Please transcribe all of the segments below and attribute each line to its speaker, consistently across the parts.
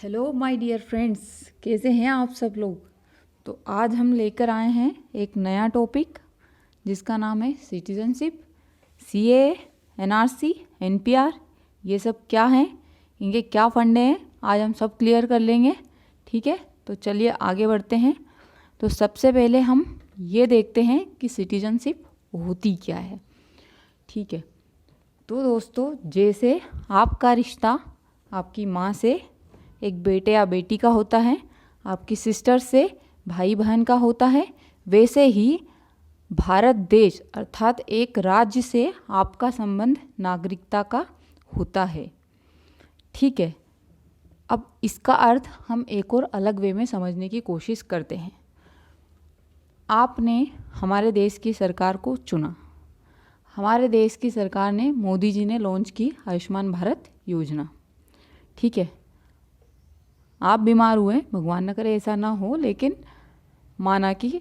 Speaker 1: Hello my dear friends, कैसे हैं आप सब लोग। तो आज हम लेकर आए हैं एक नया टॉपिक जिसका नाम है सिटीजनशिप। सीए, एनआरसी, एनपीआर, ये सब क्या हैं, इनके क्या फंडे हैं, आज हम सब क्लियर कर लेंगे। ठीक है, तो चलिए आगे बढ़ते हैं। तो सबसे पहले हम ये देखते हैं कि सिटीजनशिप होती क्या है। ठीक है, तो दोस्तों, जैसे आपका रिश्ता आपकी माँ से एक बेटे या बेटी का होता है, आपकी सिस्टर से भाई बहन का होता है, वैसे ही भारत देश अर्थात एक राज्य से आपका संबंध नागरिकता का होता है। ठीक है, अब इसका अर्थ हम एक और अलग वे में समझने की कोशिश करते हैं। आपने हमारे देश की सरकार को चुना। हमारे देश की सरकार ने, मोदी जी ने लॉन्च की आयुष्मान भारत योजना। ठीक है, आप बीमार हुए, भगवान न करे ऐसा ना हो, लेकिन माना कि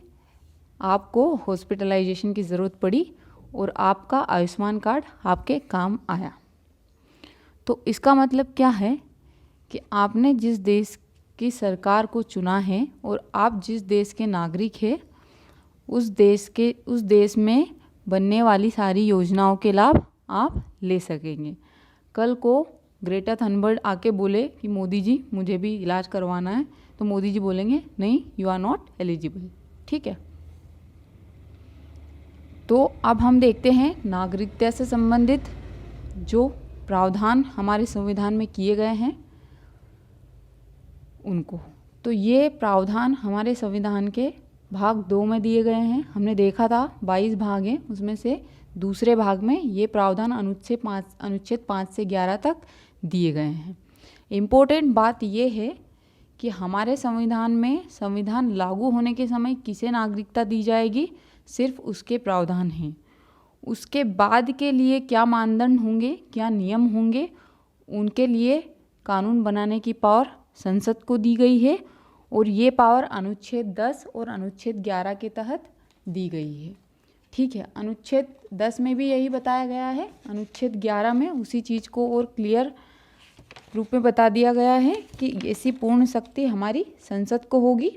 Speaker 1: आपको हॉस्पिटलाइजेशन की ज़रूरत पड़ी और आपका आयुष्मान कार्ड आपके काम आया। तो इसका मतलब क्या है कि आपने जिस देश की सरकार को चुना है और आप जिस देश के नागरिक हैं, उस देश में बनने वाली सारी योजनाओं के लाभ आप ले सकेंगे। कल को ग्रेटा थनबर्ड आके बोले कि मोदी जी मुझे भी इलाज करवाना है, तो मोदी जी बोलेंगे नहीं, यू आर नॉट एलिजिबल। ठीक है, तो अब हम देखते हैं नागरिकता से संबंधित जो प्रावधान हमारे संविधान में किए गए हैं उनको। तो ये प्रावधान हमारे संविधान के भाग 2 में दिए गए हैं। हमने देखा था 22 भाग हैं, उसमें से दूसरे भाग में ये प्रावधान अनुच्छेद 5 से 11 तक दिए गए हैं। इम्पोर्टेंट बात ये है कि हमारे संविधान में संविधान लागू होने के समय किसे नागरिकता दी जाएगी, सिर्फ उसके प्रावधान हैं। उसके बाद के लिए क्या मानदंड होंगे, क्या नियम होंगे, उनके लिए कानून बनाने की पावर संसद को दी गई है और ये पावर अनुच्छेद 10 और अनुच्छेद 11 के तहत दी गई है। ठीक है, अनुच्छेद 10 में भी यही बताया गया है, अनुच्छेद 11 में उसी चीज़ को और क्लियर रूप में बता दिया गया है कि ऐसी पूर्ण शक्ति हमारी संसद को होगी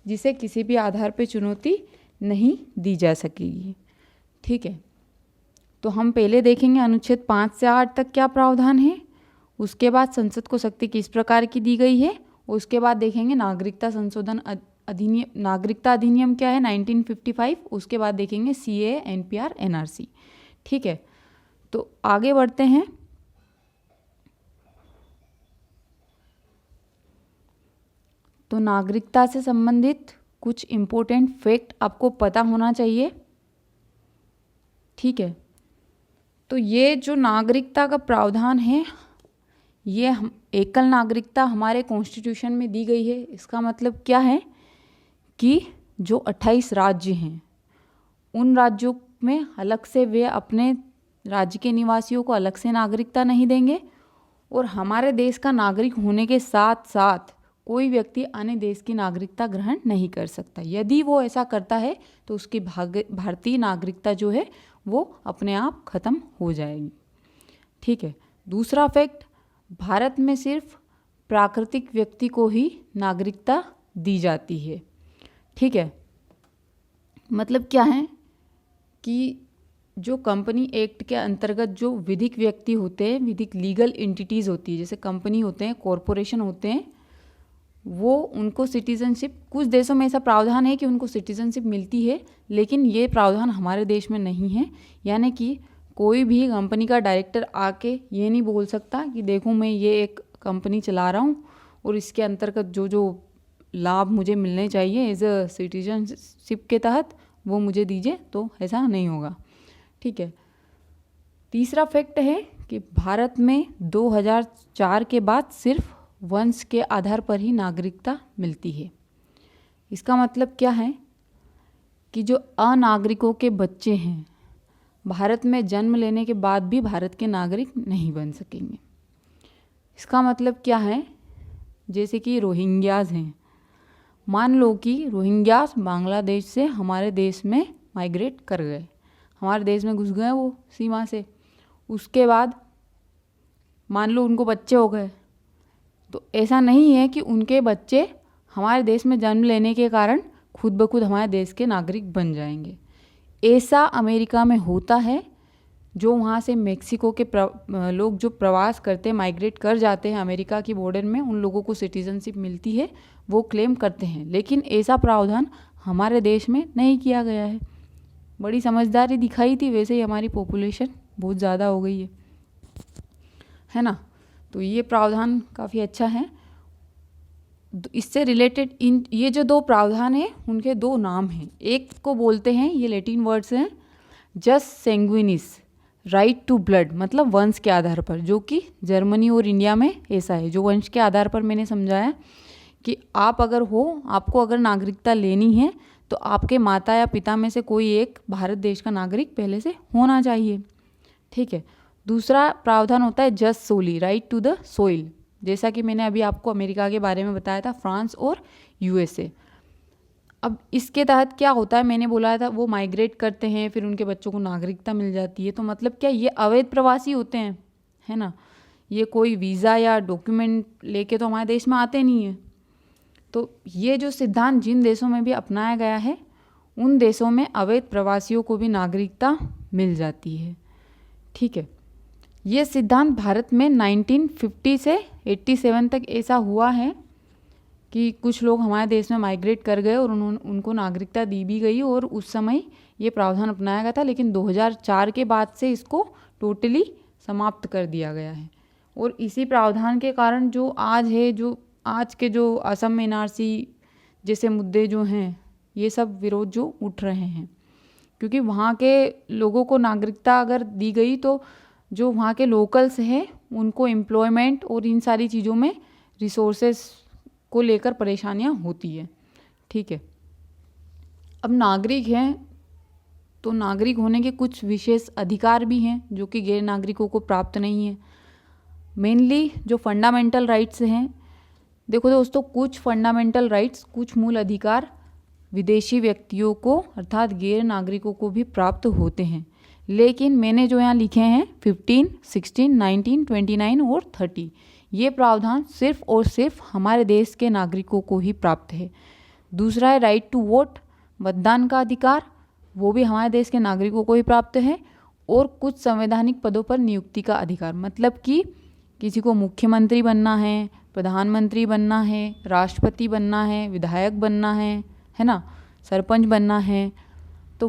Speaker 1: जिसे किसी भी आधार पर चुनौती नहीं दी जा सकेगी। ठीक है, तो हम पहले देखेंगे अनुच्छेद 5 से 8 तक क्या प्रावधान है, उसके बाद संसद को शक्ति किस प्रकार की दी गई है, उसके बाद देखेंगे नागरिकता संशोधन अधिनियम, नागरिकता अधिनियम क्या है 1955, उसके बाद देखेंगे सीए, एनपीआर, एनआरसी। ठीक है, तो आगे बढ़ते हैं। तो नागरिकता से संबंधित कुछ इम्पोर्टेंट फैक्ट आपको पता होना चाहिए। ठीक है, तो ये जो नागरिकता का प्रावधान है, ये एकल नागरिकता हमारे कॉन्स्टिट्यूशन में दी गई है। इसका मतलब क्या है कि जो 28 राज्य हैं, उन राज्यों में अलग से वे अपने राज्य के निवासियों को अलग से नागरिकता नहीं देंगे और हमारे देश का नागरिक होने के साथ साथ कोई व्यक्ति अन्य देश की नागरिकता ग्रहण नहीं कर सकता। यदि वो ऐसा करता है तो उसकी भारतीय नागरिकता जो है वो अपने आप खत्म हो जाएगी। ठीक है, दूसरा फैक्ट, भारत में सिर्फ प्राकृतिक व्यक्ति को ही नागरिकता दी जाती है। ठीक है, मतलब क्या है कि जो कंपनी एक्ट के अंतर्गत जो विधिक व्यक्ति होते हैं, विधिक लीगल एंटिटीज़ होती है, जैसे कंपनी होते हैं, कॉरपोरेशन होते हैं, वो उनको सिटीजनशिप, कुछ देशों में ऐसा प्रावधान है कि उनको सिटीजनशिप मिलती है, लेकिन ये प्रावधान हमारे देश में नहीं है। यानी कि कोई भी कंपनी का डायरेक्टर आके ये नहीं बोल सकता कि देखो मैं ये एक कंपनी चला रहा हूँ और इसके अंतर्गत जो जो लाभ मुझे मिलने चाहिए एज अ सिटीजनशिप के तहत वो मुझे दीजिए, तो ऐसा नहीं होगा। ठीक है, तीसरा फैक्ट है कि भारत में 2004 के बाद सिर्फ वंश के आधार पर ही नागरिकता मिलती है। इसका मतलब क्या है कि जो अनागरिकों के बच्चे हैं, भारत में जन्म लेने के बाद भी भारत के नागरिक नहीं बन सकेंगे। इसका मतलब क्या है, जैसे कि रोहिंग्याज हैं, मान लो कि रोहिंग्याज बांग्लादेश से हमारे देश में माइग्रेट कर गए, हमारे देश में घुस गए वो सीमा से, उसके बाद मान लो उनको बच्चे हो गए, तो ऐसा नहीं है कि उनके बच्चे हमारे देश में जन्म लेने के कारण खुद ब खुद हमारे देश के नागरिक बन जाएंगे। ऐसा अमेरिका में होता है। जो वहाँ से मेक्सिको के लोग जो प्रवास करते हैं, माइग्रेट कर जाते हैं अमेरिका की बॉर्डर में, उन लोगों को सिटीजनशिप मिलती है, वो क्लेम करते हैं। लेकिन ऐसा प्रावधान हमारे देश में नहीं किया गया है। बड़ी समझदारी दिखाई थी, वैसे ही हमारी पॉपुलेशन बहुत ज़्यादा हो गई है ना। तो ये प्रावधान काफ़ी अच्छा है। इससे रिलेटेड ये जो दो प्रावधान हैं उनके दो नाम हैं। एक को बोलते हैं, ये लैटिन वर्ड्स हैं, जस सैंग्विनिस, राइट टू ब्लड, मतलब वंश के आधार पर, जो कि जर्मनी और इंडिया में ऐसा है। जो वंश के आधार पर मैंने समझाया कि आप अगर हो, आपको अगर नागरिकता लेनी है तो आपके माता या पिता में से कोई एक भारत देश का नागरिक पहले से होना चाहिए। ठीक है। दूसरा प्रावधान होता है जस सोली, राइट टू द सोइल, जैसा कि मैंने अभी आपको अमेरिका के बारे में बताया था, फ्रांस और यूएसए। अब इसके तहत क्या होता है, मैंने बोला था वो माइग्रेट करते हैं, फिर उनके बच्चों को नागरिकता मिल जाती है। तो मतलब क्या, ये अवैध प्रवासी होते हैं, है ना। ये कोई वीज़ा या डॉक्यूमेंट लेके तो हमारे देश में आते नहीं है। तो ये जो सिद्धांत जिन देशों में भी अपनाया गया है, उन देशों में अवैध प्रवासियों को भी नागरिकता मिल जाती है। ठीक है। ये सिद्धांत भारत में 1950 से 87 तक ऐसा हुआ है कि कुछ लोग हमारे देश में माइग्रेट कर गए और उनको नागरिकता दी भी गई, और उस समय ये प्रावधान अपनाया गया था। लेकिन 2004 के बाद से इसको टोटली समाप्त कर दिया गया है। और इसी प्रावधान के कारण जो आज है, जो आज के जो असम में एनआरसी जैसे मुद्दे जो हैं, ये सब विरोध जो उठ रहे हैं, क्योंकि वहाँ के लोगों को नागरिकता अगर दी गई तो जो वहाँ के लोकल्स हैं उनको एम्प्लॉयमेंट और इन सारी चीज़ों में रिसोर्सेस को लेकर परेशानियाँ होती है। ठीक है। अब नागरिक हैं तो नागरिक होने के कुछ विशेष अधिकार भी हैं जो कि गैर नागरिकों को प्राप्त नहीं है। मेनली जो फंडामेंटल राइट्स हैं, देखो दोस्तों, कुछ फंडामेंटल राइट्स, कुछ मूल अधिकार विदेशी व्यक्तियों को अर्थात गैर नागरिकों को भी प्राप्त होते हैं। लेकिन मैंने जो यहाँ लिखे हैं 15, 16, 19, 29 और 30, ये प्रावधान सिर्फ और सिर्फ हमारे देश के नागरिकों को ही प्राप्त है। दूसरा है राइट टू वोट, मतदान का अधिकार, वो भी हमारे देश के नागरिकों को ही प्राप्त है। और कुछ संवैधानिक पदों पर नियुक्ति का अधिकार, मतलब कि किसी को मुख्यमंत्री बनना है, प्रधानमंत्री बनना है, राष्ट्रपति बनना है, विधायक बनना है ना, सरपंच बनना है, तो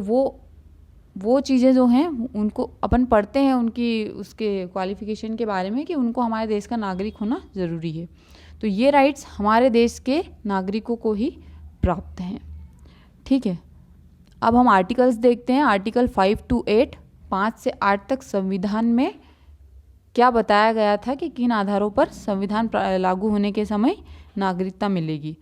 Speaker 1: वो चीज़ें जो हैं उनको अपन पढ़ते हैं, उनकी उसके क्वालिफिकेशन के बारे में कि उनको हमारे देश का नागरिक होना ज़रूरी है। तो ये राइट्स हमारे देश के नागरिकों को ही प्राप्त हैं। ठीक है। अब हम आर्टिकल्स देखते हैं। आर्टिकल 5 to 8, 5 से 8 तक संविधान में क्या बताया गया था कि किन आधारों पर संविधान लागू होने के समय नागरिकता मिलेगी।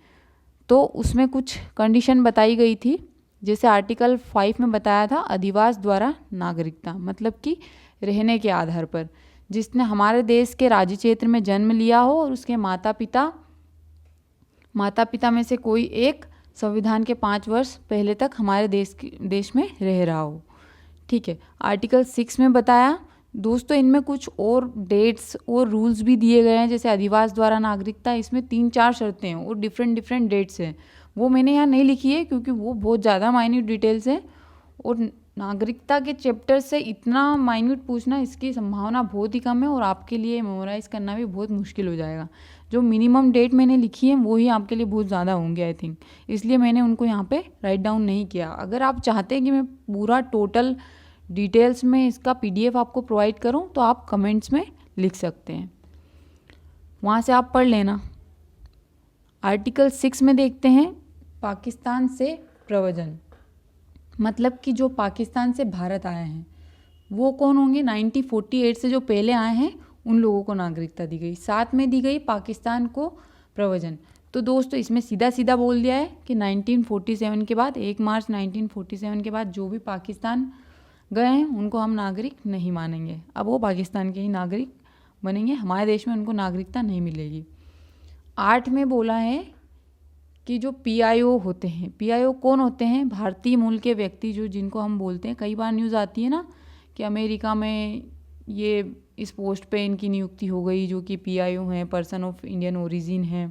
Speaker 1: तो उसमें कुछ कंडीशन बताई गई थी। जैसे आर्टिकल 5 में बताया था, अधिवास द्वारा नागरिकता, मतलब कि रहने के आधार पर, जिसने हमारे देश के राज्य क्षेत्र में जन्म लिया हो और उसके माता पिता में से कोई एक संविधान के 5 वर्ष पहले तक हमारे देश में रह रहा हो। ठीक है। आर्टिकल 6 में बताया दोस्तों, इनमें कुछ और डेट्स और रूल्स भी दिए गए हैं। जैसे अधिवास द्वारा नागरिकता, इसमें 3-4 शर्तें हैं और डिफरेंट डेट्स हैं। वो मैंने यहाँ नहीं लिखी है क्योंकि वो बहुत ज़्यादा माइन्यूट डिटेल्स हैं, और नागरिकता के चैप्टर से इतना माइन्यूट पूछना, इसकी संभावना बहुत ही कम है, और आपके लिए मेमोराइज़ करना भी बहुत मुश्किल हो जाएगा। जो मिनिमम डेट मैंने लिखी है वो ही आपके लिए बहुत ज़्यादा होंगे आई थिंक, इसलिए मैंने उनको यहाँ पे राइट डाउन नहीं किया। अगर आप चाहते हैं कि मैं पूरा टोटल डिटेल्स में इसका PDF आपको प्रोवाइड करूँ तो आप कमेंट्स में लिख सकते हैं, वहाँ से आप पढ़ लेना। आर्टिकल 6 में देखते हैं पाकिस्तान से प्रव्रजन, मतलब कि जो पाकिस्तान से भारत आए हैं वो कौन होंगे। 1948 से जो पहले आए हैं उन लोगों को नागरिकता दी गई, साथ में दी गई पाकिस्तान को प्रव्रजन। तो दोस्तों इसमें सीधा सीधा बोल दिया है कि 1947 के बाद, 1 मार्च 1947 के बाद जो भी पाकिस्तान गए हैं उनको हम नागरिक नहीं मानेंगे। अब वो पाकिस्तान के ही नागरिक बनेंगे, हमारे देश में उनको नागरिकता नहीं मिलेगी। 8 में बोला है कि जो PIO होते हैं, PIO कौन होते हैं, भारतीय मूल के व्यक्ति, जो जिनको हम बोलते हैं, कई बार न्यूज़ आती है ना कि अमेरिका में ये इस पोस्ट पे इनकी नियुक्ति हो गई, जो कि PIO हैं, पर्सन ऑफ इंडियन ओरिजिन हैं।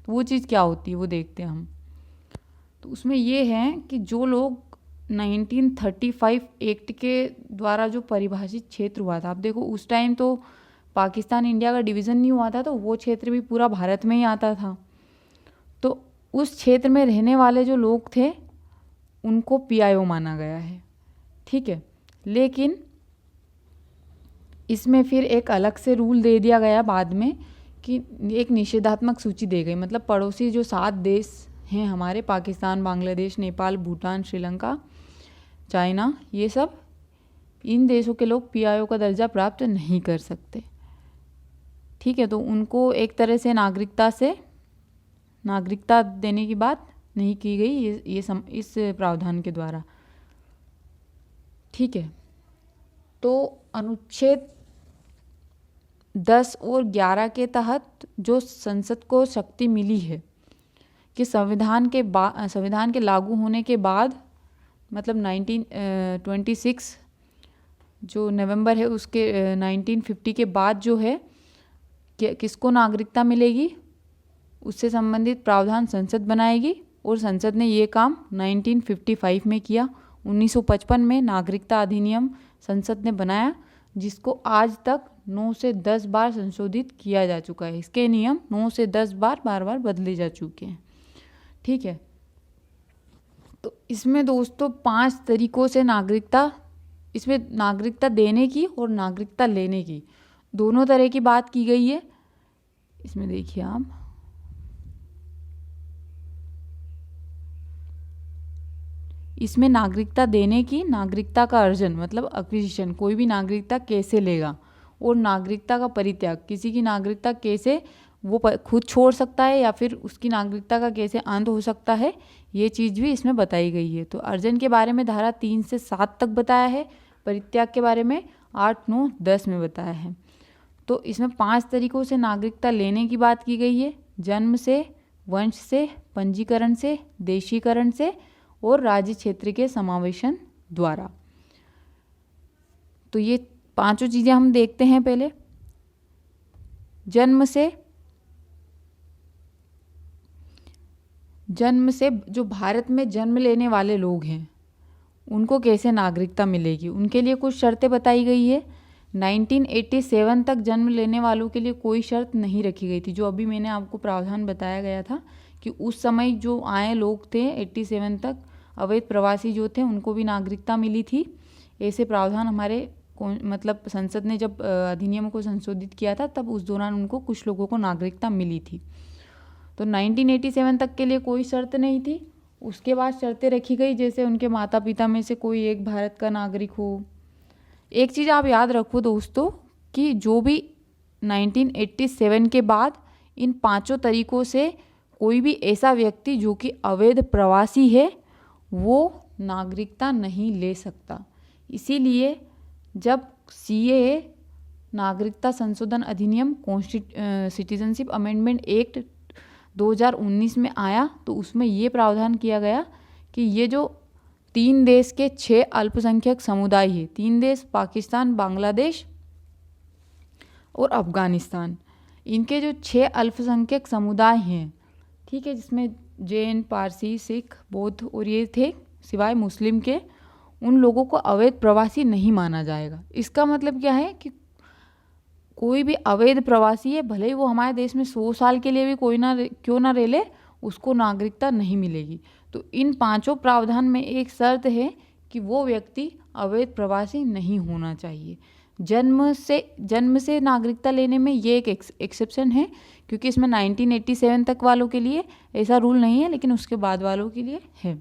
Speaker 1: तो वो चीज़ क्या होती है वो देखते हैं हम। तो उसमें ये है कि जो लोग 1935 एक्ट के द्वारा जो परिभाषित क्षेत्र हुआ था, आप देखो उस टाइम तो पाकिस्तान इंडिया का डिवीज़न नहीं हुआ था, तो वो क्षेत्र भी पूरा भारत में ही आता था। तो उस क्षेत्र में रहने वाले जो लोग थे उनको PIO माना गया है, ठीक है। लेकिन इसमें फिर एक अलग से रूल दे दिया गया बाद में कि एक निषेधात्मक सूची दे गई, मतलब पड़ोसी जो 7 देश हैं हमारे, पाकिस्तान, बांग्लादेश, नेपाल, भूटान, श्रीलंका, चाइना, ये सब, इन देशों के लोग PIO का दर्जा प्राप्त नहीं कर सकते, ठीक है। तो उनको एक तरह से नागरिकता देने की बात नहीं की गई इस प्रावधान के द्वारा, ठीक है। तो अनुच्छेद 10 और 11 के तहत जो संसद को शक्ति मिली है कि संविधान के लागू होने के बाद, मतलब 1926 जो नवंबर है उसके 1950 के बाद जो है किसको नागरिकता मिलेगी, उससे संबंधित प्रावधान संसद बनाएगी। और संसद ने ये काम 1955 में किया। 1955 में नागरिकता अधिनियम संसद ने बनाया, जिसको आज तक 9 से 10 बार संशोधित किया जा चुका है। इसके नियम 9 से 10 बार बदले जा चुके हैं, ठीक है। तो इसमें दोस्तों 5 तरीकों से इसमें नागरिकता देने की और नागरिकता लेने की दोनों तरह की बात की गई है। इसमें देखिए आप, इसमें नागरिकता देने की, नागरिकता का अर्जन मतलब एक्विजिशन, कोई भी नागरिकता कैसे लेगा, और नागरिकता का परित्याग, किसी की नागरिकता कैसे वो खुद छोड़ सकता है या फिर उसकी नागरिकता का कैसे अंत हो सकता है, ये चीज़ भी इसमें बताई गई है। तो अर्जन के बारे में धारा 3 से 7 तक बताया है, परित्याग के बारे में 8, 9, 10 में बताया है। तो इसमें 5 तरीकों से नागरिकता लेने की बात की गई है: जन्म से, वंश से, पंजीकरण से, देशीकरण से और राज्य क्षेत्र के समावेशन द्वारा। तो ये 5 चीज़ें हम देखते हैं। पहले जन्म से जो भारत में जन्म लेने वाले लोग हैं उनको कैसे नागरिकता मिलेगी, उनके लिए कुछ शर्तें बताई गई है। 1987 तक जन्म लेने वालों के लिए कोई शर्त नहीं रखी गई थी, जो अभी मैंने आपको प्रावधान बताया गया था कि उस समय जो आए लोग थे 87 तक, अवैध प्रवासी जो थे, उनको भी नागरिकता मिली थी। ऐसे प्रावधान हमारे मतलब संसद ने जब अधिनियम को संशोधित किया था तब उस दौरान उनको कुछ लोगों को नागरिकता मिली थी। तो 1987 तक के लिए कोई शर्त नहीं थी। उसके बाद शर्तें रखी गई, जैसे उनके माता पिता में से कोई एक भारत का नागरिक हो। एक चीज़ आप याद रखो दोस्तों कि जो भी 1987 के बाद इन 5 तरीकों से कोई भी ऐसा व्यक्ति जो कि अवैध प्रवासी है वो नागरिकता नहीं ले सकता। इसीलिए जब CAA नागरिकता संशोधन अधिनियम सिटीजनशिप अमेंडमेंट एक्ट 2019 में आया तो उसमें ये प्रावधान किया गया कि ये जो 3 देश के 6 अल्पसंख्यक समुदाय है, 3 देश पाकिस्तान, बांग्लादेश और अफगानिस्तान, इनके जो 6 अल्पसंख्यक समुदाय हैं, ठीक है, जिसमें जैन, पारसी, सिख, बौद्ध और ये थे, सिवाय मुस्लिम के, उन लोगों को अवैध प्रवासी नहीं माना जाएगा। इसका मतलब क्या है कि कोई भी अवैध प्रवासी है, भले ही वो हमारे देश में 100 साल के लिए भी क्यों ना रह ले, उसको नागरिकता नहीं मिलेगी। तो इन 5 प्रावधान में एक शर्त है कि वो व्यक्ति अवैध प्रवासी नहीं होना चाहिए। जन्म से नागरिकता लेने में ये एक एक्सेप्शन है, क्योंकि इसमें 1987 तक वालों के लिए ऐसा रूल नहीं है, लेकिन उसके बाद वालों के लिए है।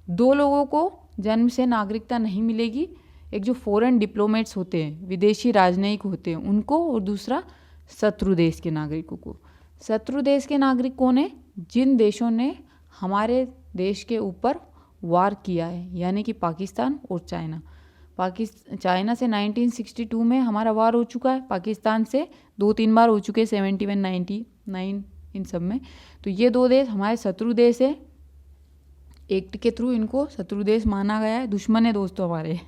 Speaker 1: 2 लोगों को जन्म से नागरिकता नहीं मिलेगी, एक जो फॉरेन डिप्लोमेट्स होते हैं, विदेशी राजनयिक होते हैं, उनको, और दूसरा शत्रु देश के नागरिकों को। शत्रु देश के नागरिक कौन है? जिन देशों ने हमारे देश के ऊपर वार किया है, यानी कि पाकिस्तान और चाइना। चाइना से 1962 में हमारा वार हो चुका है, पाकिस्तान से 2-3 बार हो चुके हैं, 71, 99, इन सब में। तो ये 2 देश हमारे शत्रु देश है। एक्ट के थ्रू इनको शत्रु देश माना गया है, दुश्मन है दोस्तों हमारे।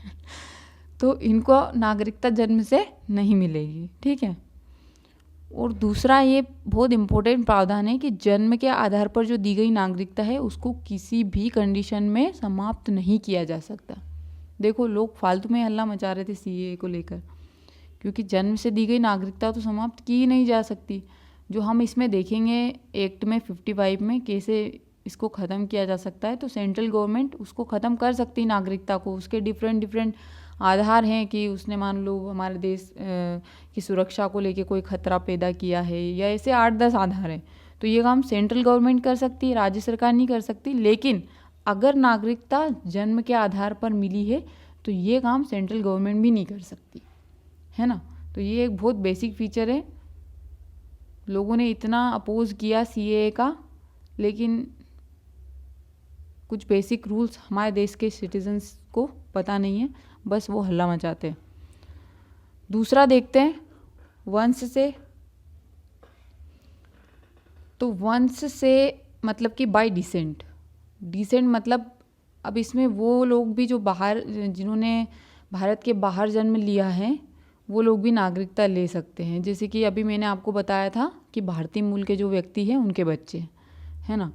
Speaker 1: तो इनको नागरिकता जन्म से नहीं मिलेगी। ठीक है। और दूसरा ये बहुत इम्पोर्टेंट प्रावधान है कि जन्म के आधार पर जो दी गई नागरिकता है उसको किसी भी कंडीशन में समाप्त नहीं किया जा सकता। देखो, लोग फालतू में हल्ला मचा रहे थे सीएए को लेकर, क्योंकि जन्म से दी गई नागरिकता तो समाप्त की ही नहीं जा सकती। जो हम इसमें देखेंगे एक्ट में 55 में कैसे इसको ख़त्म किया जा सकता है, तो सेंट्रल गवर्नमेंट उसको ख़त्म कर सकती है नागरिकता को। उसके डिफरेंट आधार हैं कि उसने मान लो हमारे देश की सुरक्षा को लेके कोई खतरा पैदा किया है, या ऐसे 8-10 आधार हैं। तो ये काम सेंट्रल गवर्नमेंट कर सकती है, राज्य सरकार नहीं कर सकती। लेकिन अगर नागरिकता जन्म के आधार पर मिली है तो ये काम सेंट्रल गवर्नमेंट भी नहीं कर सकती, है ना। तो ये एक बहुत बेसिक फीचर है। लोगों ने इतना अपोज किया सीएए का, लेकिन कुछ बेसिक रूल्स हमारे देश के सिटीजन्स को पता नहीं है, बस वो हल्ला मचाते हैं। दूसरा देखते हैं वंश से। तो वंश से मतलब कि बाय डिसेंट। डिसेंट मतलब अब इसमें वो लोग भी जो बाहर, जिन्होंने भारत के बाहर जन्म लिया है, वो लोग भी नागरिकता ले सकते हैं। जैसे कि अभी मैंने आपको बताया था कि भारतीय मूल के जो व्यक्ति हैं उनके बच्चे, है ना।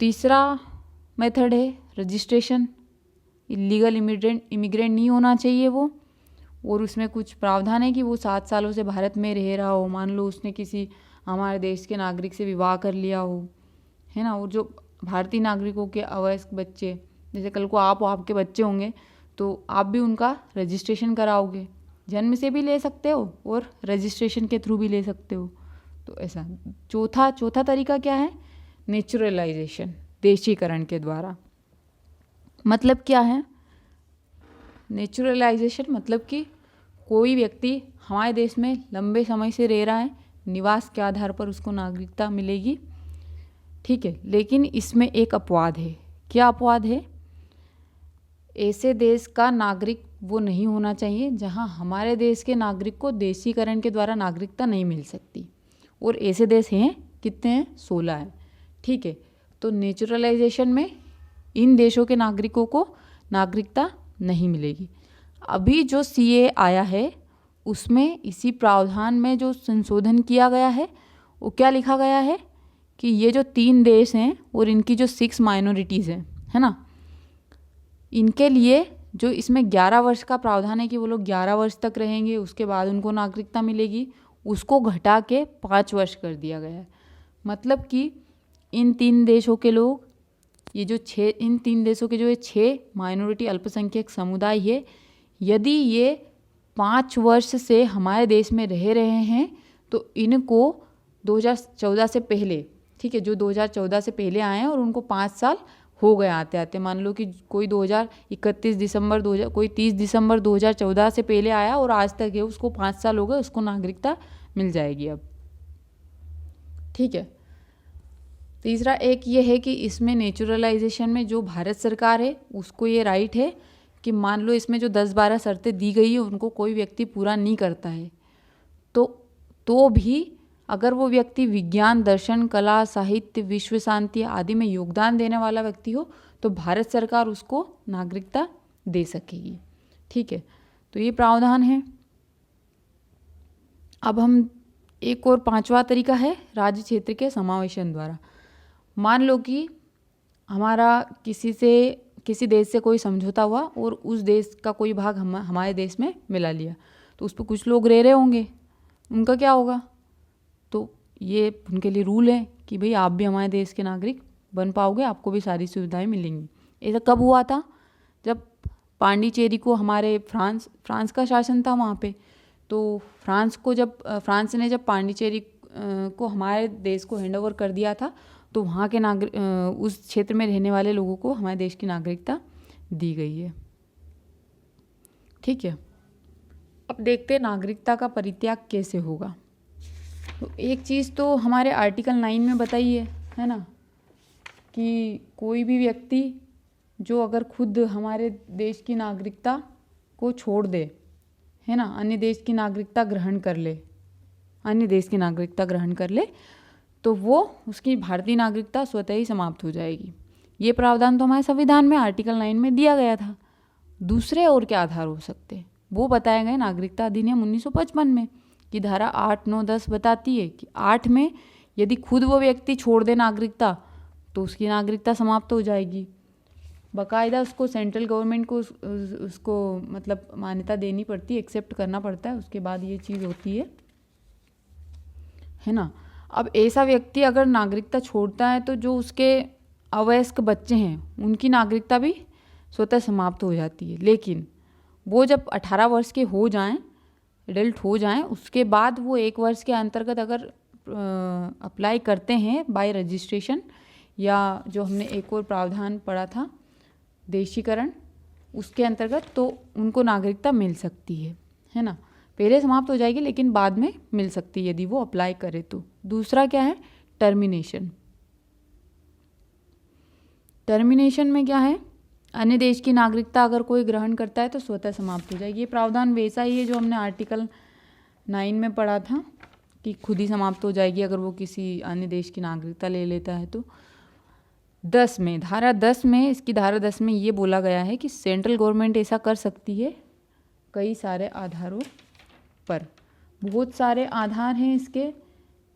Speaker 1: तीसरा मेथड है रजिस्ट्रेशन। इलीगल इमिग्रेंट नहीं होना चाहिए वो, और उसमें कुछ प्रावधान है कि वो 7 सालों से भारत में रह रहा हो। मान लो उसने किसी हमारे देश के नागरिक से विवाह कर लिया हो, है ना। और जो भारतीय नागरिकों के अवयस्क बच्चे, जैसे कल को आप आपके बच्चे होंगे तो आप भी उनका रजिस्ट्रेशन कराओगे। जन्म से भी ले सकते हो और रजिस्ट्रेशन के थ्रू भी ले सकते हो। तो ऐसा। चौथा तरीका क्या है? नेचुरलाइजेशन, देशीकरण के द्वारा। मतलब क्या है नेचुरलाइजेशन? मतलब कि कोई व्यक्ति हमारे देश में लंबे समय से रह रहा है, निवास के आधार पर उसको नागरिकता मिलेगी। ठीक है। लेकिन इसमें एक अपवाद है। क्या अपवाद है? ऐसे देश का नागरिक वो नहीं होना चाहिए जहां हमारे देश के नागरिक को देशीकरण के द्वारा नागरिकता नहीं मिल सकती। और ऐसे देश हैं, कितने हैं? 16 हैं। ठीक है। तो नेचुरलाइजेशन में इन देशों के नागरिकों को नागरिकता नहीं मिलेगी। अभी जो सीए आया है उसमें इसी प्रावधान में जो संशोधन किया गया है वो क्या लिखा गया है कि ये जो 3 देश हैं और इनकी जो 6 माइनॉरिटीज़ हैं, है ना, इनके लिए जो इसमें 11 वर्ष का प्रावधान है कि वो लोग 11 वर्ष तक रहेंगे, उसके बाद उनको नागरिकता मिलेगी, उसको घटा के 5 वर्ष कर दिया गया है। मतलब कि इन 3 देशों के लोग, इन 3 देशों के जो ये 6 माइनॉरिटी अल्पसंख्यक समुदाय है, यदि ये 5 वर्ष से हमारे देश में रह रहे हैं तो इनको 2014 से पहले, ठीक है, जो 2014 से पहले आए हैं और उनको 5 साल हो गए आते आते, मान लो कि कोई 31 दिसंबर 2000, कोई 30 दिसंबर 2014 से पहले आया और आज तक है, उसको 5 साल हो गए, उसको नागरिकता मिल जाएगी अब। ठीक है। तीसरा एक ये है कि इसमें नेचुरलाइजेशन में जो भारत सरकार है उसको ये राइट है कि मान लो इसमें जो 10-12 शर्तें दी गई है उनको कोई व्यक्ति पूरा नहीं करता है तो भी अगर वो व्यक्ति विज्ञान, दर्शन, कला, साहित्य, विश्व शांति आदि में योगदान देने वाला व्यक्ति हो तो भारत सरकार उसको नागरिकता दे सकेगी। ठीक है। तो ये प्रावधान है। अब हम एक और 5वां तरीका है राज्य क्षेत्र के समावेशन द्वारा। मान लो कि हमारा किसी देश से कोई समझौता हुआ और उस देश का कोई भाग हमारे देश में मिला लिया, तो उस पर कुछ लोग रह रहे होंगे, उनका क्या होगा? तो ये उनके लिए रूल है कि भाई आप भी हमारे देश के नागरिक बन पाओगे, आपको भी सारी सुविधाएं मिलेंगी। ऐसा कब हुआ था? जब पांडिचेरी को हमारे फ्रांस का शासन था वहाँ पे, तो फ्रांस ने जब पांडिचेरी को हमारे देश को हैंड ओवर कर दिया था तो वहाँ के उस क्षेत्र में रहने वाले लोगों को हमारे देश की नागरिकता दी गई है। ठीक है। अब देखते हैं नागरिकता का परित्याग कैसे होगा। तो एक चीज़ तो हमारे आर्टिकल 9 में बताई है ना, कि कोई भी व्यक्ति जो अगर खुद हमारे देश की नागरिकता को छोड़ दे, है ना, अन्य देश की नागरिकता ग्रहण कर ले तो वो उसकी भारतीय नागरिकता स्वतः ही समाप्त हो जाएगी। ये प्रावधान तो हमारे संविधान में आर्टिकल 9 में दिया गया था। दूसरे और क्या आधार हो सकते हैं, वो बताए गए नागरिकता अधिनियम 1955 में, कि धारा 8, 9, 10 बताती है कि 8 में यदि खुद वो व्यक्ति छोड़ दे नागरिकता तो उसकी नागरिकता समाप्त हो जाएगी। बाकायदा उसको सेंट्रल गवर्नमेंट को उसको मतलब मान्यता देनी पड़ती है, एक्सेप्ट करना पड़ता है, उसके बाद ये चीज़ होती है ना। अब ऐसा व्यक्ति अगर नागरिकता छोड़ता है तो जो उसके अवयस्क बच्चे हैं उनकी नागरिकता भी स्वतः समाप्त हो जाती है। लेकिन वो जब 18 वर्ष के हो जाएं, एडल्ट हो जाएं, उसके बाद वो 1 वर्ष के अंतर्गत अगर अप्लाई करते हैं बाय रजिस्ट्रेशन, या जो हमने एक और प्रावधान पढ़ा था देशीकरण, उसके अंतर्गत, तो उनको नागरिकता मिल सकती है ना। पहले समाप्त हो जाएगी लेकिन बाद में मिल सकती है यदि वो अप्लाई करे तो। दूसरा क्या है, टर्मिनेशन। टर्मिनेशन में क्या है, अन्य देश की नागरिकता अगर कोई ग्रहण करता है तो स्वतः समाप्त हो जाएगी। ये प्रावधान वैसा ही है जो हमने आर्टिकल 9 में पढ़ा था कि खुद ही समाप्त हो जाएगी अगर वो किसी अन्य देश की नागरिकता ले लेता है तो। 10 में, धारा 10 में, इसकी धारा 10 में ये बोला गया है कि सेंट्रल गवर्नमेंट ऐसा कर सकती है कई सारे आधारों पर। बहुत सारे आधार हैं इसके,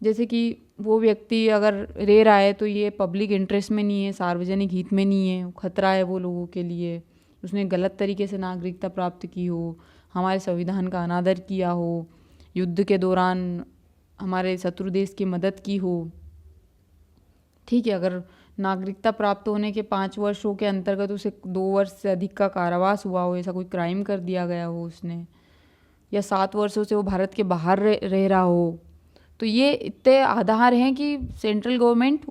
Speaker 1: जैसे कि वो व्यक्ति अगर रह रहा है तो ये पब्लिक इंटरेस्ट में नहीं है, सार्वजनिक हित में नहीं है, खतरा है वो लोगों के लिए, उसने गलत तरीके से नागरिकता प्राप्त की हो, हमारे संविधान का अनादर किया हो, युद्ध के दौरान हमारे शत्रु देश की मदद की हो। ठीक है, अगर नागरिकता प्राप्त होने के 5 वर्षों के अंतर्गत उसे 2 वर्ष से अधिक का कारावास हुआ हो, ऐसा कोई क्राइम कर दिया गया हो उसने, या 7 वर्षों से वो भारत के बाहर रह रहा हो, तो ये इतने आधार हैं कि सेंट्रल गवर्नमेंट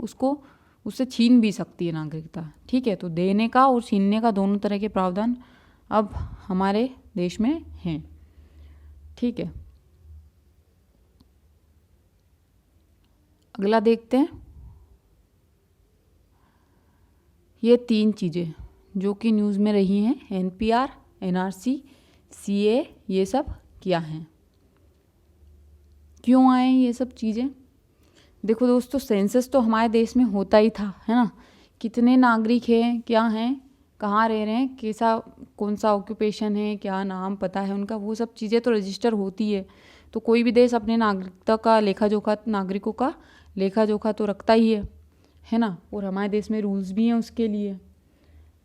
Speaker 1: उससे छीन भी सकती है नागरिकता। ठीक है, तो देने का और छीनने का दोनों तरह के प्रावधान अब हमारे देश में हैं। ठीक है, अगला देखते हैं। ये 3 चीज़ें जो कि न्यूज़ में रही हैं, NPR, NRC, CA, ये सब क्या हैं, क्यों आए ये सब चीज़ें। देखो दोस्तों, सेंसस तो हमारे देश में होता ही था, है ना। कितने नागरिक हैं, क्या हैं, कहाँ रह रहे हैं, कैसा कौन सा ऑक्यूपेशन है, क्या नाम पता है उनका, वो सब चीज़ें तो रजिस्टर होती है। तो कोई भी देश अपने नागरिकता का लेखा जोखा, नागरिकों का लेखा जोखा तो रखता ही है ना। और हमारे देश में रूल्स भी हैं उसके लिए।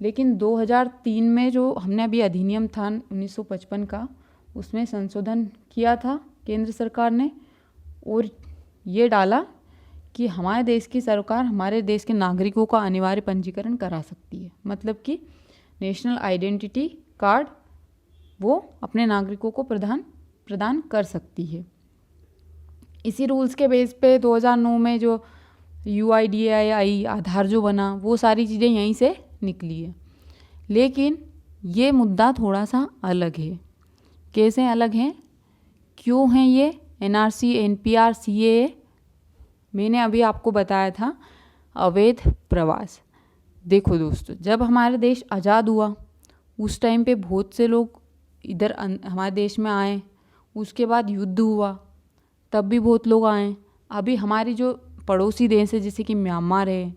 Speaker 1: लेकिन 2003 में जो हमने अभी अधिनियम था 1955 का, उसमें संशोधन किया था केंद्र सरकार ने, और ये डाला कि हमारे देश की सरकार हमारे देश के नागरिकों का अनिवार्य पंजीकरण करा सकती है। मतलब कि नेशनल आइडेंटिटी कार्ड वो अपने नागरिकों को प्रदान कर सकती है। इसी रूल्स के बेस पे 2009 में जो UIDAI आधार जो बना, वो सारी चीज़ें यहीं से निकली है। लेकिन ये मुद्दा थोड़ा सा अलग है। कैसे अलग है, क्यों है ये NRC, NPR, CAA? मैंने अभी आपको बताया था अवैध प्रवास। देखो दोस्तों, जब हमारा देश आज़ाद हुआ उस टाइम पे बहुत से लोग इधर हमारे देश में आए, उसके बाद युद्ध हुआ तब भी बहुत लोग आए। अभी हमारी जो पड़ोसी देश है जैसे कि म्यांमार है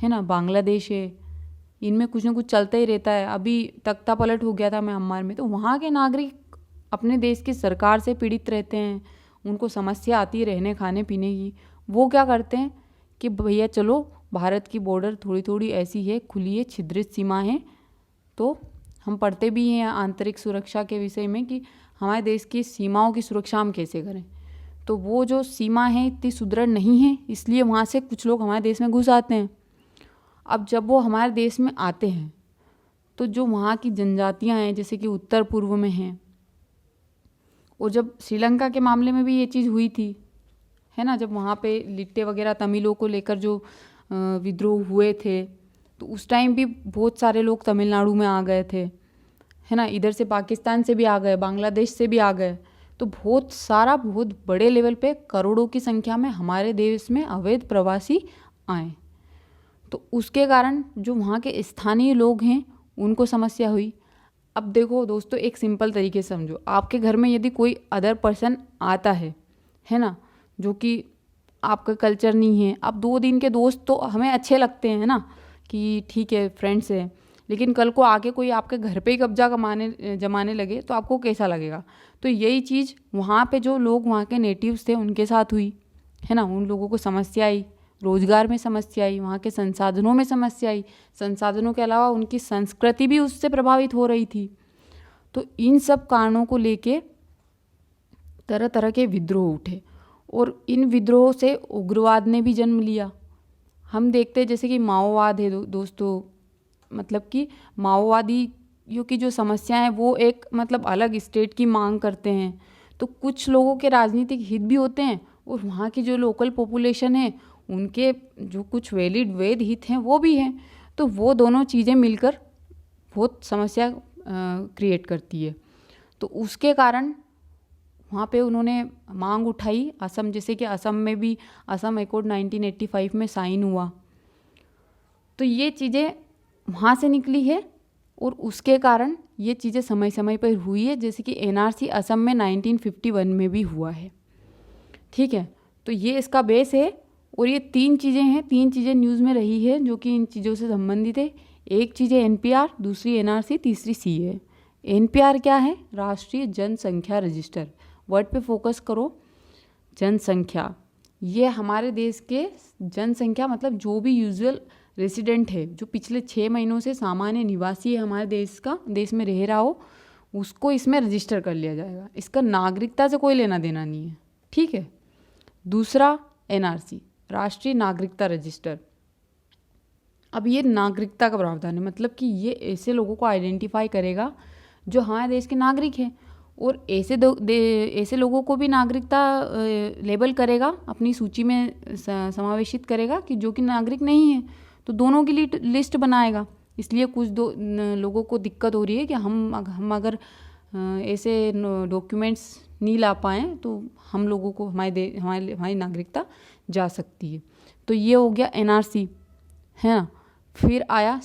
Speaker 1: ना, बांग्लादेश है, इनमें कुछ ना कुछ चलता ही रहता है। अभी तख्ता पलट हो गया था म्यांमार में, तो वहाँ के नागरिक अपने देश की सरकार से पीड़ित रहते हैं, उनको समस्या आती है रहने खाने पीने की। वो क्या करते हैं कि भैया चलो भारत की बॉर्डर थोड़ी थोड़ी ऐसी है, खुली है, छिद्रित सीमा है, तो हम पढ़ते भी हैं आंतरिक सुरक्षा के विषय में कि हमारे देश की सीमाओं की सुरक्षा हम कैसे करें। तो वो जो सीमा है इतनी सुदृढ़ नहीं है, इसलिए वहाँ से कुछ लोग हमारे देश में घुस आते हैं। अब जब वो हमारे देश में आते हैं तो जो वहाँ की जनजातियाँ हैं जैसे कि उत्तर पूर्व में हैं, और जब श्रीलंका के मामले में भी ये चीज़ हुई थी, है ना, जब वहाँ पे लिट्टे वगैरह तमिलों को लेकर जो विद्रोह हुए थे, तो उस टाइम भी बहुत सारे लोग तमिलनाडु में आ गए थे, है ना, इधर से पाकिस्तान से भी आ गए, बांग्लादेश से भी आ गए। तो बहुत बड़े लेवल पे करोड़ों की संख्या में हमारे देश में अवैध प्रवासी आए। तो उसके कारण जो वहाँ के स्थानीय लोग हैं उनको समस्या हुई। अब देखो दोस्तों, एक सिंपल तरीके से समझो, आपके घर में यदि कोई अदर पर्सन आता है ना, जो कि आपका कल्चर नहीं है। अब 2 दिन के दोस्त तो हमें अच्छे लगते हैं ना, कि ठीक है फ्रेंड्स है, लेकिन कल को आके कोई आपके घर पे ही कब्जा जमाने लगे तो आपको कैसा लगेगा। तो यही चीज़ वहाँ पे जो लोग वहाँ के नेटिव्स थे उनके साथ हुई, है ना। उन लोगों को समस्या आई, रोजगार में समस्या आई, वहाँ के संसाधनों में समस्या आई, संसाधनों के अलावा उनकी संस्कृति भी उससे प्रभावित हो रही थी। तो इन सब कारणों को लेके तरह तरह के विद्रोह उठे और इन विद्रोह से उग्रवाद ने भी जन्म लिया। हम देखते हैं जैसे कि माओवाद है दोस्तों, मतलब कि माओवादियों की जो समस्या है वो एक मतलब अलग स्टेट की मांग करते हैं। तो कुछ लोगों के राजनीतिक हित भी होते हैं और वहाँ की जो लोकल पॉपुलेशन है उनके जो कुछ वैध हित हैं वो भी हैं। तो वो दोनों चीज़ें मिलकर बहुत समस्या क्रिएट करती है। तो उसके कारण वहाँ पे उन्होंने मांग उठाई। असम, जैसे कि असम में भी असम अकॉर्ड 1985 में साइन हुआ। तो ये चीज़ें वहाँ से निकली है और उसके कारण ये चीज़ें समय समय पर हुई है। जैसे कि एनआरसी असम में 1951 में भी हुआ है, ठीक है। तो ये इसका बेस है और ये 3 चीज़ें हैं, 3 चीज़ें न्यूज़ में रही है जो कि इन चीज़ों से संबंधित है। एक चीज़ है एनपीआर, दूसरी एनआरसी, तीसरी सीए। एनपीआर क्या है? राष्ट्रीय जनसंख्या रजिस्टर। वर्ड पे फोकस करो, जनसंख्या। ये हमारे देश के जनसंख्या मतलब जो भी यूजुअल रेसिडेंट है, जो पिछले 6 महीनों से सामान्य निवासी है हमारे देश में रह रहा हो, उसको इसमें रजिस्टर कर लिया जाएगा। इसका नागरिकता से कोई लेना देना नहीं है, ठीक है। दूसरा एनआरसी, राष्ट्रीय नागरिकता रजिस्टर। अब ये नागरिकता का प्रावधान है, मतलब कि ये ऐसे लोगों को आइडेंटिफाई करेगा जो हमारे देश के नागरिक हैं और ऐसे लोगों को भी नागरिकता लेबल करेगा, अपनी सूची में समावेशित करेगा कि जो कि नागरिक नहीं है। तो दोनों की लिस्ट बनाएगा। इसलिए कुछ लोगों को दिक्कत हो रही है कि हम अगर ऐसे डॉक्यूमेंट्स नहीं ला पाएँ तो हम लोगों को हमारी नागरिकता जा सकती है। तो ये हो गया एनआरसी, है ना। फिर आया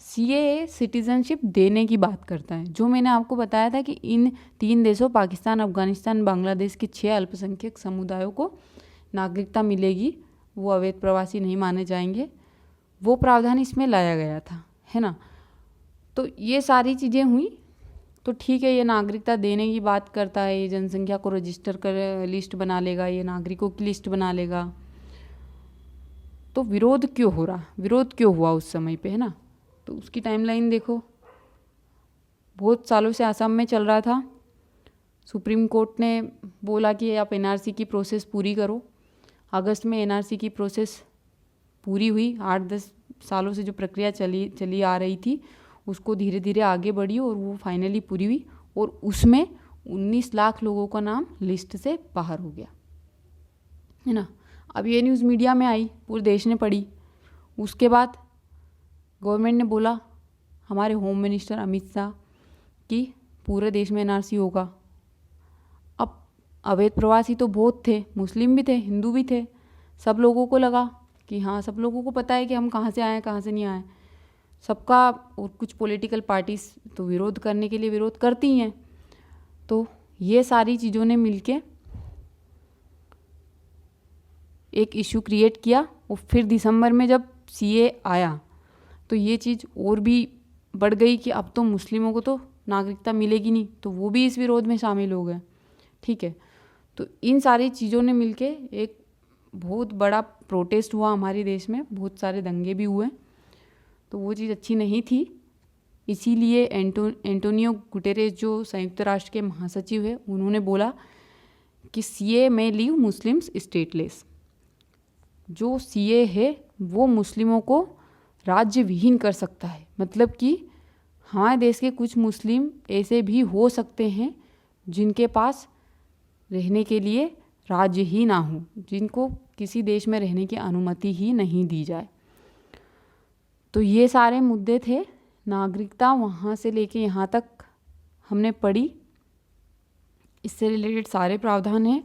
Speaker 1: सीएए सिटीजनशिप देने की बात करता है। जो मैंने आपको बताया था कि इन 3 देशों पाकिस्तान, अफगानिस्तान, बांग्लादेश के 6 अल्पसंख्यक समुदायों को नागरिकता मिलेगी, वो अवैध प्रवासी नहीं माने जाएंगे। वो प्रावधान इसमें लाया गया था, है ना। तो ये सारी चीज़ें हुई। तो ठीक है, ये नागरिकता देने की बात करता है, ये जनसंख्या को रजिस्टर कर लिस्ट बना लेगा, ये नागरिकों की लिस्ट बना लेगा। तो विरोध क्यों हो रहा, विरोध क्यों हुआ उस समय पे, है ना। तो उसकी टाइमलाइन देखो, बहुत सालों से असम में चल रहा था। सुप्रीम कोर्ट ने बोला कि आप एनआरसी की प्रोसेस पूरी करो। अगस्त में एनआरसी की प्रोसेस पूरी हुई। 8-10 सालों से जो प्रक्रिया चली आ रही थी उसको धीरे धीरे आगे बढ़ी और वो फाइनली पूरी हुई और उसमें 19 लाख लोगों का नाम लिस्ट से बाहर हो गया, है ना। अब ये न्यूज़ मीडिया में आई, पूरे देश ने पढ़ी। उसके बाद गवर्नमेंट ने बोला, हमारे होम मिनिस्टर अमित शाह, कि पूरे देश में एनआरसी होगा। अब अवैध प्रवासी तो बहुत थे, मुस्लिम भी थे, हिंदू भी थे। सब लोगों को लगा कि हाँ, सब लोगों को पता है कि हम कहाँ से आए कहाँ से नहीं आए सबका। और कुछ पॉलिटिकल पार्टीज तो विरोध करने के लिए विरोध करती हैं। तो ये सारी चीज़ों ने मिलके एक इशू क्रिएट किया। और फिर दिसंबर में जब सीए आया तो ये चीज़ और भी बढ़ गई कि अब तो मुस्लिमों को तो नागरिकता मिलेगी नहीं, तो वो भी इस विरोध में शामिल हो गए, ठीक है। तो इन सारी चीज़ों ने मिलके एक बहुत बड़ा प्रोटेस्ट हुआ हमारे देश में, बहुत सारे दंगे भी हुए। तो वो चीज़ अच्छी नहीं थी। इसीलिए एंटोनियो गुटेरेस जो संयुक्त राष्ट्र के महासचिव है, उन्होंने बोला कि सीए में लीव मुस्लिम्स स्टेटलेस। जो सीए है वो मुस्लिमों को राज्य विहीन कर सकता है। मतलब कि हमारे देश के कुछ मुस्लिम ऐसे भी हो सकते हैं जिनके पास रहने के लिए राज्य ही ना हो, जिनको किसी देश में रहने की अनुमति ही नहीं दी जाए। तो ये सारे मुद्दे थे। नागरिकता वहाँ से लेके यहाँ तक हमने पढ़ी। इससे रिलेटेड सारे प्रावधान हैं।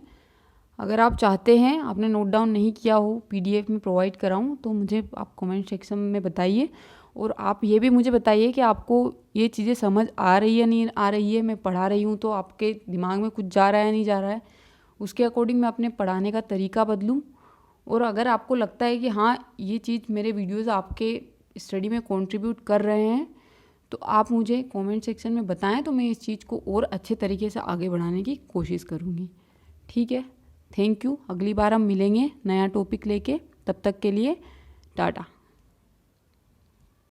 Speaker 1: अगर आप चाहते हैं, आपने नोट डाउन नहीं किया हो, पीडीएफ में प्रोवाइड कराऊं, तो मुझे आप कमेंट सेक्शन में बताइए। और आप ये भी मुझे बताइए कि आपको ये चीज़ें समझ आ रही है नहीं आ रही है। मैं पढ़ा रही हूँ तो आपके दिमाग में कुछ जा रहा है नहीं जा रहा है, उसके अकॉर्डिंग मैं अपने पढ़ाने का तरीका बदलूँ। और अगर आपको लगता है कि हाँ, ये चीज़ मेरे वीडियोज़ आपके स्टडी में कंट्रीब्यूट कर रहे हैं तो आप मुझे कमेंट सेक्शन में बताएं, तो मैं इस चीज़ को और अच्छे तरीके से आगे बढ़ाने की कोशिश करूँगी। ठीक है, थैंक यू। अगली बार हम मिलेंगे नया टॉपिक लेके, तब तक के लिए टाटा।